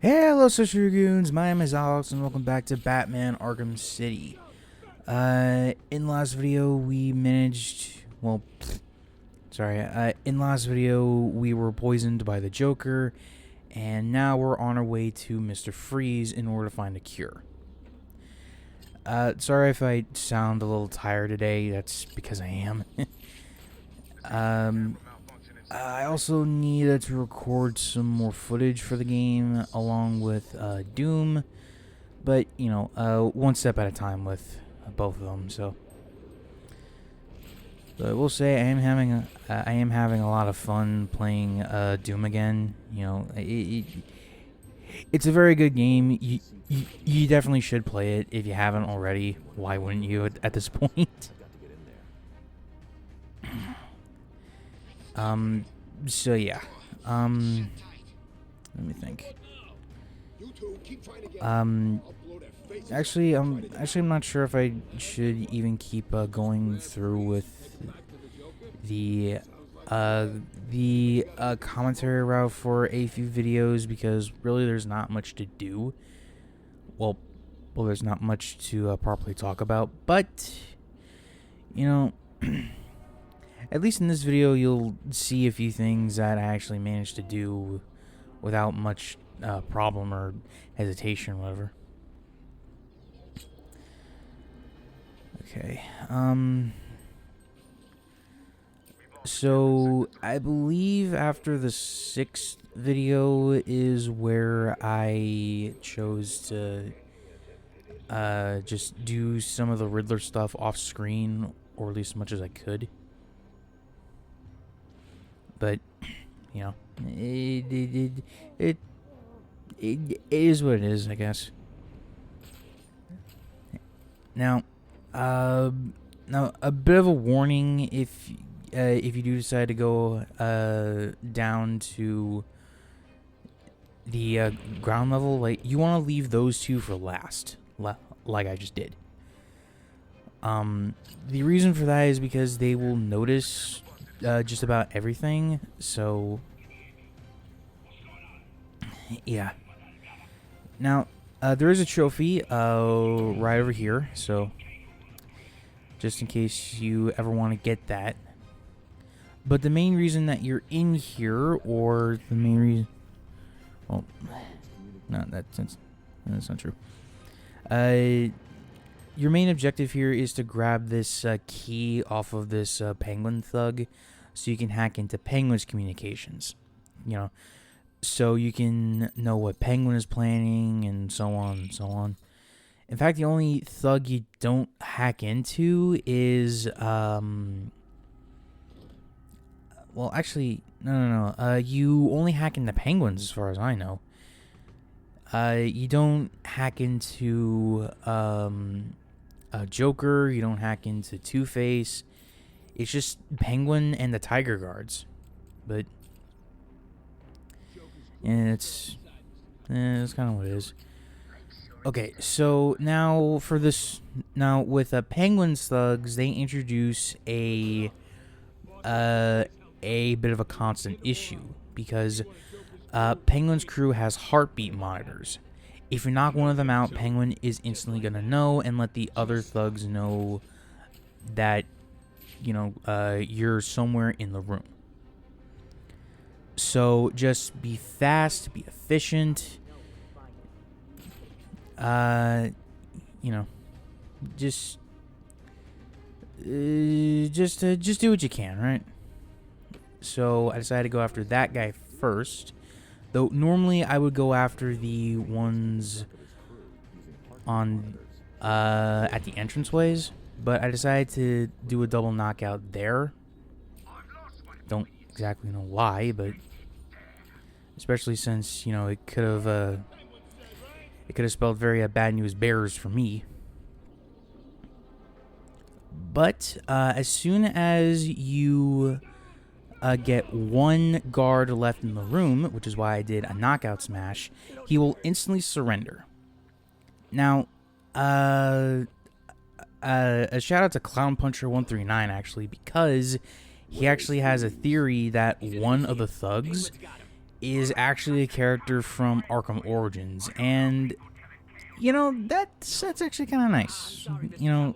Hello, Sister Goons. My name is Alex, and welcome back to Batman Arkham City. In last video, we managed. Well, sorry. In last video, we were poisoned by the Joker, and now we're on our way to Mr. Freeze in order to find a cure. Sorry if I sound a little tired today. That's because I am. I also needed to record some more footage for the game along with Doom, but you know, one step at a time with both of them. So, but I will say I am having a lot of fun playing Doom again. You know, it's a very good game. You definitely should play it if you haven't already. Why wouldn't you at this point? So yeah. Let me think. Actually, I'm not sure if I should even keep going through with the commentary route for a few videos, because really there's not much to do. Well, there's not much to properly talk about, but you know. At least in this video, you'll see a few things that I actually managed to do without much problem or hesitation or whatever. Okay. So, I believe after the 6th video is where I chose to just do some of the Riddler stuff off screen, or at least as much as I could. But, you know, it is what it is, I guess. Now, a bit of a warning if you do decide to go down to the ground level, like, you want to leave those two for last, like I just did. The reason for that is because they will notice just about everything, so yeah. Now, there is a trophy right over here, so just in case you ever want to get that. But the main reason that you're in here, or the main reason, well, no, that's not true. Your main objective here is to grab this key off of this penguin thug, so you can hack into Penguin's communications. You know, so you can know what Penguin is planning, and so on and so on. In fact, the only thug you don't hack into is well, actually, no. You only hack into Penguins, as far as I know. You don't hack into Joker. You don't hack into Two-Face. It's just Penguin and the Tiger Guards. But it's kind of what it is. Okay, so now for this, with Penguin's thugs, they introduce a bit of a constant issue, because Penguin's crew has heartbeat monitors. If you knock one of them out, Penguin is instantly gonna know and let the other thugs know that, you know, you're somewhere in the room. So just be fast, be efficient. You know, just do what you can, right? So I decided to go after that guy first. Though normally I would go after the ones on at the entranceways, but I decided to do a double knockout there. Don't exactly know why, but especially since, you know, it could have spelled very bad news bears for me. But as soon as you get one guard left in the room, which is why I did a knockout smash, he will instantly surrender. Now, a shout out to Clown Puncher 139 actually, because he actually has a theory that one of the thugs is actually a character from Arkham Origins, and you know that's actually kind of nice. You know,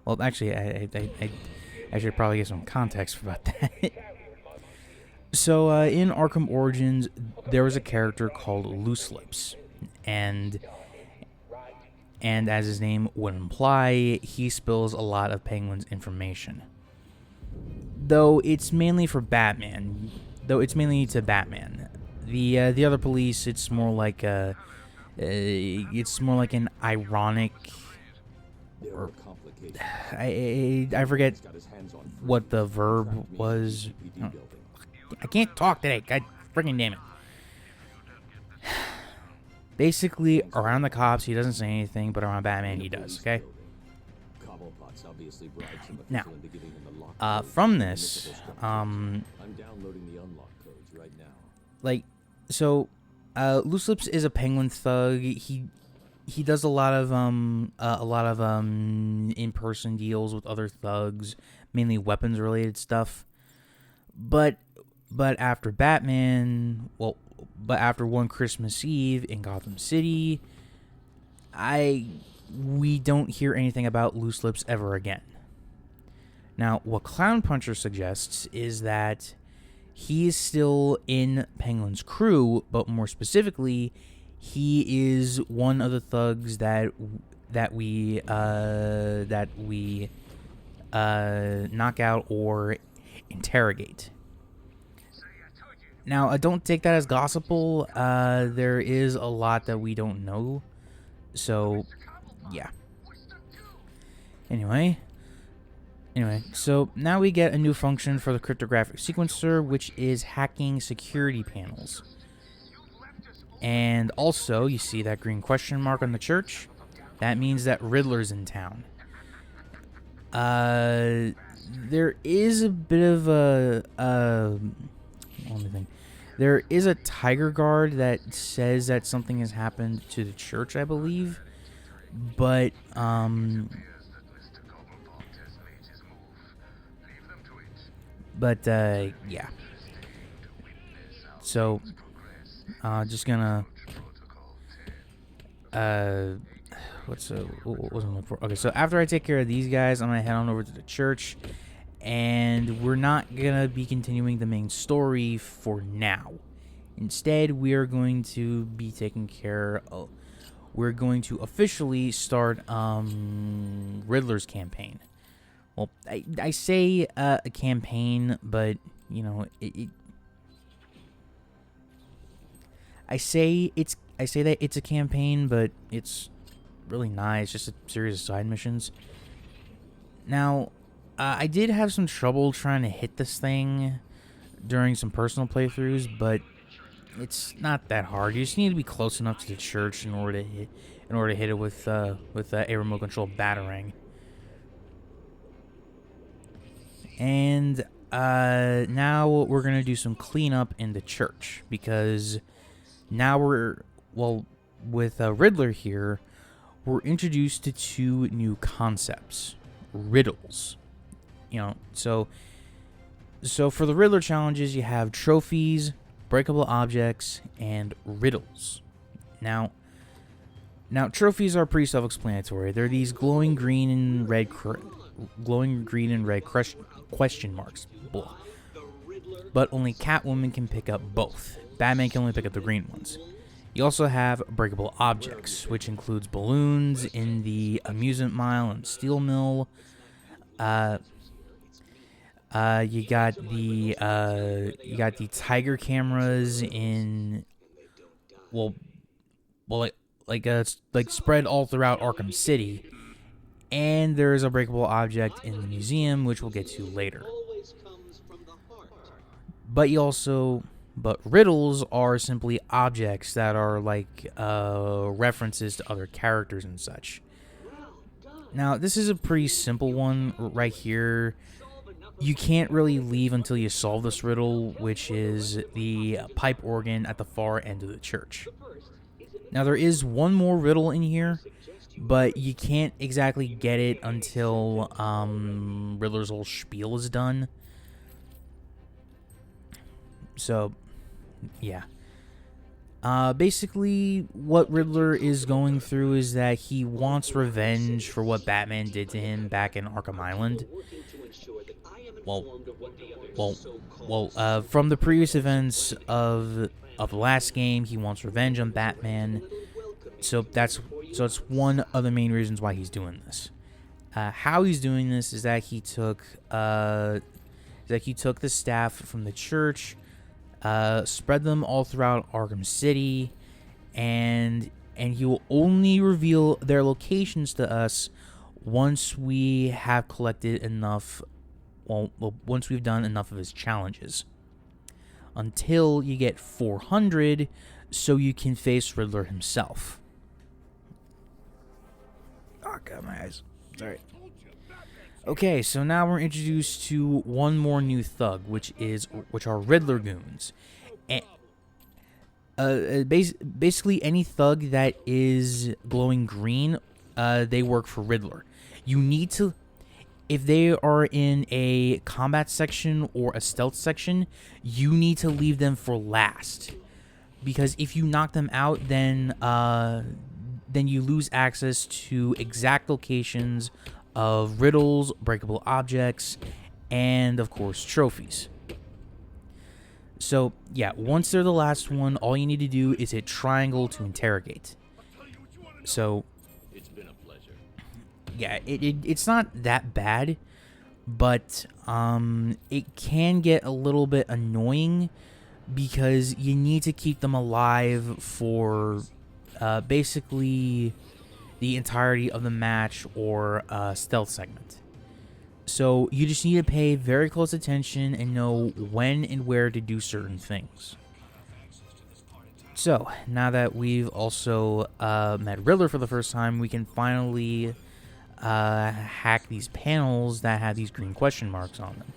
well, actually, I should probably get some context about that. So, in Arkham Origins, there was a character called Loose Lips, and as his name would imply, he spills a lot of Penguin's information. Though it's mainly for Batman. Though it's mainly to Batman. The other police, it's more like it's more like an ironic. Or, I forget what the verb was. Oh, I can't talk today. God freaking damn it. Basically, around the cops, he doesn't say anything, but around Batman, he does, okay? Now, from this, like, so, Loose Lips is a Penguin thug. He does a lot of in-person deals with other thugs, mainly weapons-related stuff. But after Batman, but after one Christmas Eve in Gotham City, we don't hear anything about Loose Lips ever again. Now, what Clown Puncher suggests is that he is still in Penguin's crew, but more specifically, he is one of the thugs that we knock out or interrogate. Now, don't take that as gospel. There is a lot that we don't know. So, yeah. Anyway, so now we get a new function for the cryptographic sequencer, which is hacking security panels. And also, you see that green question mark on the church? That means that Riddler's in town. There is a bit of let me think. There is a tiger guard that says that something has happened to the church, I believe. But, yeah. So, just gonna, what was I looking for? Okay, so after I take care of these guys, I'm gonna head on over to the church. And we're not going to be continuing the main story for now. Instead, we are going to be taking care of... We're going to officially start Riddler's campaign. Well, I say a campaign, but, you know, I say that it's a campaign, but it's really not. It's just a series of side missions. Now... I did have some trouble trying to hit this thing during some personal playthroughs, but it's not that hard. You just need to be close enough to the church in order to hit it with a remote control batarang. And now we're gonna do some cleanup in the church because now with Riddler here, we're introduced to two new concepts: riddles. You know, so for the Riddler challenges, you have trophies, breakable objects, and riddles. Now trophies are pretty self-explanatory. They're these glowing green and red question marks. Blah. But only Catwoman can pick up both. Batman can only pick up the green ones. You also have breakable objects, which includes balloons in the amusement mile and steel mill. You got the tiger cameras in like spread all throughout Arkham City, and there is a breakable object in the museum, which we'll get to later. But riddles are simply objects that are like references to other characters and such. Now, this is a pretty simple one right here. You can't really leave until you solve this riddle, which is the pipe organ at the far end of the church. Now, there is one more riddle in here, but you can't exactly get it until Riddler's whole spiel is done. So, Yeah. Basically, what Riddler is going through is that he wants revenge for what Batman did to him back in Arkham Island. Well, from the previous events of the last game, he wants revenge on Batman. So it's one of the main reasons why he's doing this. How he's doing this is that he took the staff from the church, spread them all throughout Arkham City, and he will only reveal their locations to us once we have collected enough. Well, once we've done enough of his challenges. Until you get 400, so you can face Riddler himself. Oh, God, my eyes. Sorry. Okay, so now we're introduced to one more new thug, which are Riddler goons. And, basically, any thug that is glowing green, they work for Riddler. You need to, if they are in a combat section or a stealth section, you need to leave them for last, because if you knock them out, then you lose access to exact locations of riddles, breakable objects, and of course trophies. So yeah, once they're the last one, all you need to do is hit triangle to interrogate. So it's been a pleasure. Yeah, it's not that bad, but it can get a little bit annoying because you need to keep them alive for basically the entirety of the match or stealth segment. So you just need to pay very close attention and know when and where to do certain things. So now that we've also met Riddler for the first time, we can finally hack these panels that have these green question marks on them.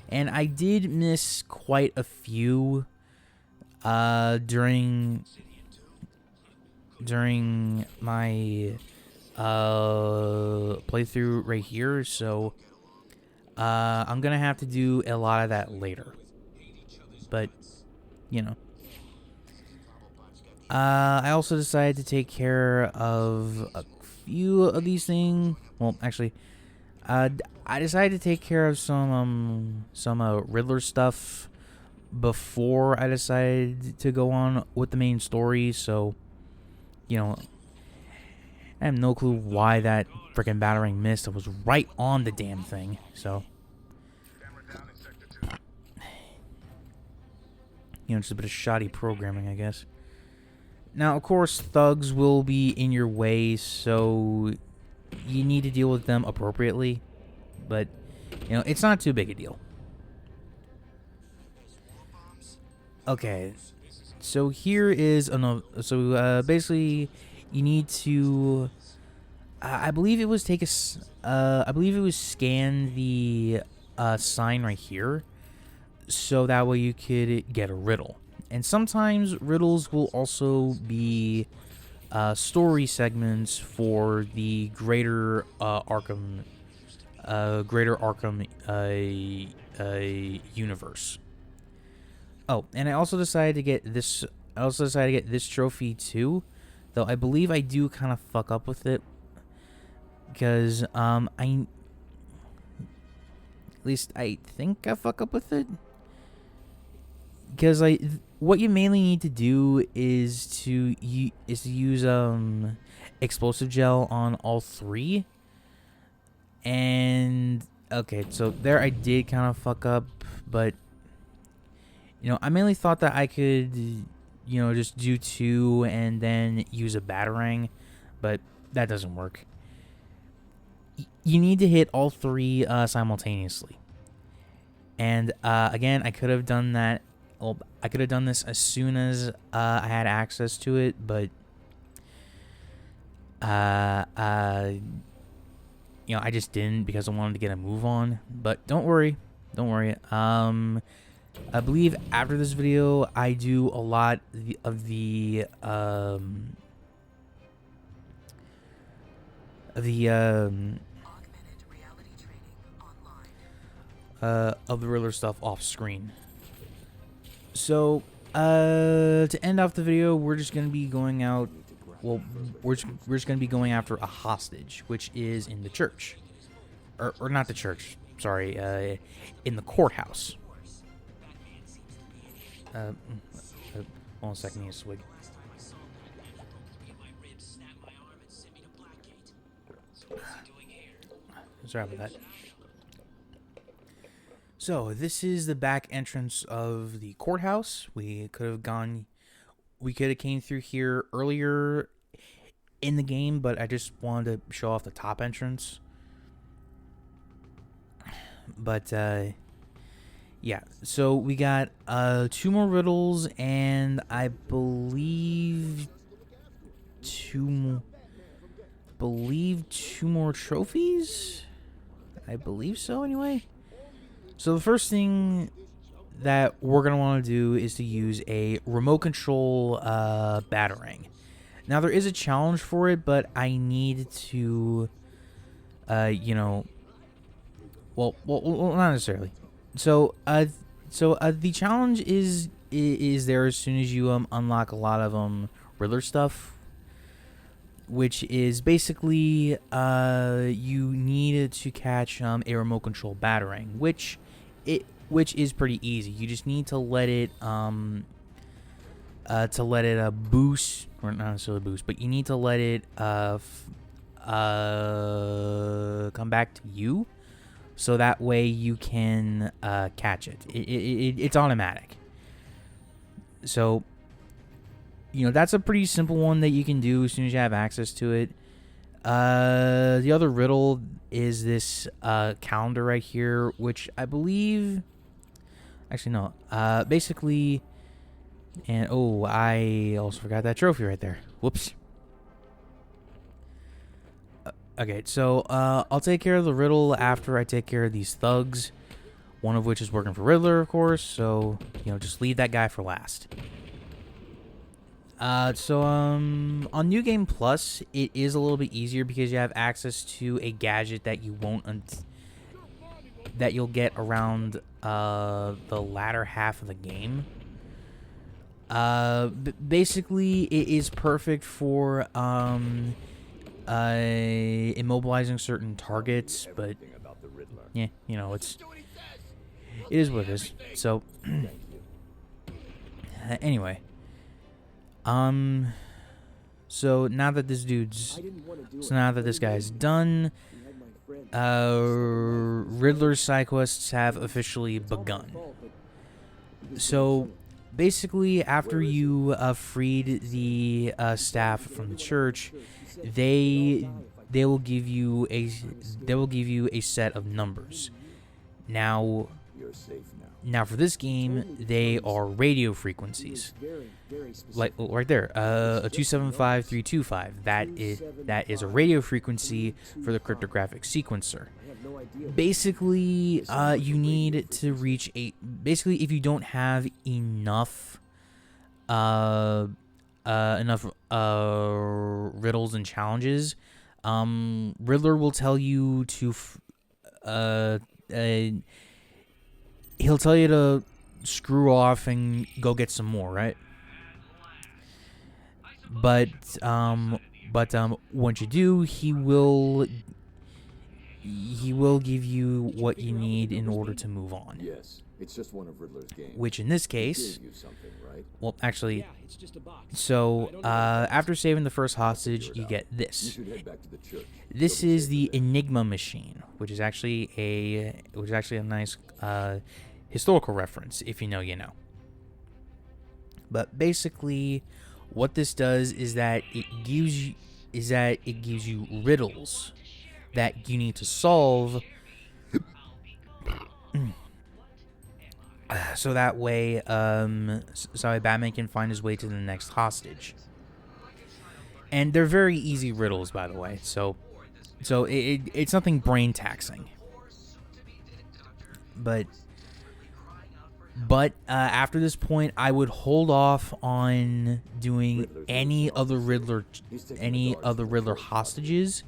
And I did miss quite a few during my playthrough right here, so I'm gonna have to do a lot of that later. But you know, I also decided to take care of a few of these things. Well, actually, I decided to take care of some Riddler stuff before I decided to go on with the main story. So, you know, I have no clue why that freaking battering missed. I was right on the damn thing. So, you know, just a bit of shoddy programming, I guess. Now, of course, thugs will be in your way, so you need to deal with them appropriately. But, you know, it's not too big a deal. Okay, so here is another. So basically, you need to. I believe it was I believe it was scan the sign right here, so that way you could get a riddle. And sometimes riddles will also be story segments for the greater Arkham universe. Oh, and I also decided to get this. I also decided to get this trophy too, though I believe I do kind of fuck up with it because at least I think I fuck up with it because what you mainly need to do is to use explosive gel on all three. And okay, so there I did kind of fuck up, but you know, I mainly thought that I could, you know, just do two and then use a batarang, but that doesn't work. You need to hit all three simultaneously. And again, I could have done that. Well, I could have done this as soon as I had access to it, but you know, I just didn't because I wanted to get a move on. But don't worry. I believe after this video, I do a lot of the Riddler stuff off screen. So To end off the video, we're just gonna be going out. Well, we're just gonna be going after a hostage, which is in the church, or not the church. Sorry, in the courthouse. Hold on a second, I need a swig. Sorry about that. So this is the back entrance of the courthouse. We could have came through here earlier in the game, but I just wanted to show off the top entrance. But yeah, so we got 2 more riddles, and I believe two more trophies. I believe so, anyway. So the first thing that we're going to want to do is to use a remote control batarang. Now, there is a challenge for it, but I need to, you know, well, not necessarily. So, the challenge is there as soon as you unlock a lot of Riddler stuff, which is basically you need to catch a remote control batarang, which is pretty easy. You just need to let it boost, or not necessarily boost, but you need to let it come back to you, so that way you can catch it. It's automatic. So, you know, that's a pretty simple one that you can do as soon as you have access to it. The other riddle is this calendar right here, which I believe... Actually, no. Basically... And, oh, I also forgot that trophy right there. Whoops. Okay, so I'll take care of the riddle after I take care of these thugs. One of which is working for Riddler, of course. So, you know, just leave that guy for last. So on New Game Plus, it is a little bit easier because you have access to a gadget that you won't that you'll get around the latter half of the game. Basically, it is perfect for immobilizing certain targets, but yeah, you know, it is what it is. So anyway. So now that this guy's done, Riddler's side quests have officially begun. So basically, after you freed the staff from the church, they will give you a set of numbers. Now for this game, they are radio frequencies. Like right there, a 275325. That is a radio frequency for the cryptographic sequencer. Basically, you need to reach basically, if you don't have enough riddles and challenges, Riddler will tell you to he'll tell you to screw off and go get some more, right? But once you do, he will give you what you need in order to move on. Yes, it's just one of Riddler's games. Which in this case, right? well, actually, so after saving the first hostage, you get this. You should head back to the church. This is the Enigma machine, which is actually a nice historical reference. If you know, you know. But basically, what this does is that it gives you riddles that you need to solve, so that way Batman can find his way to the next hostage. And they're very easy riddles, by the way. So it's nothing brain taxing. But after this point, I would hold off on doing any other Riddler hostages,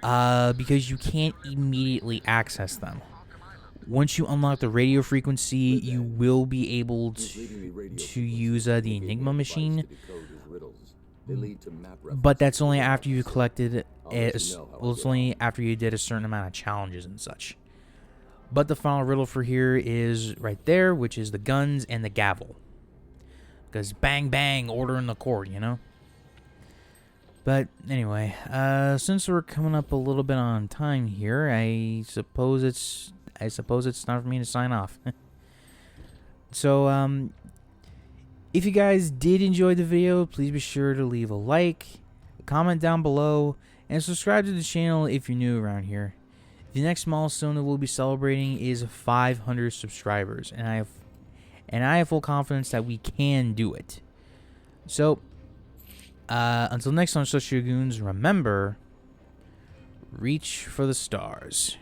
because you can't immediately access them. Once you unlock the radio frequency, you will be able to use the Enigma machine. But that's only after you've collected it's only after you did a certain amount of challenges and such. But the final riddle for here is right there, which is the guns and the gavel. Because bang bang, order in the court, you know? But anyway, since we're coming up a little bit on time here, I suppose it's time for me to sign off. So, if you guys did enjoy the video, please be sure to leave a like, comment down below, and subscribe to the channel if you're new around here. The next milestone that we'll be celebrating is 500 subscribers, and I have full confidence that we can do it. So, until next time, Social Goons, remember, reach for the stars.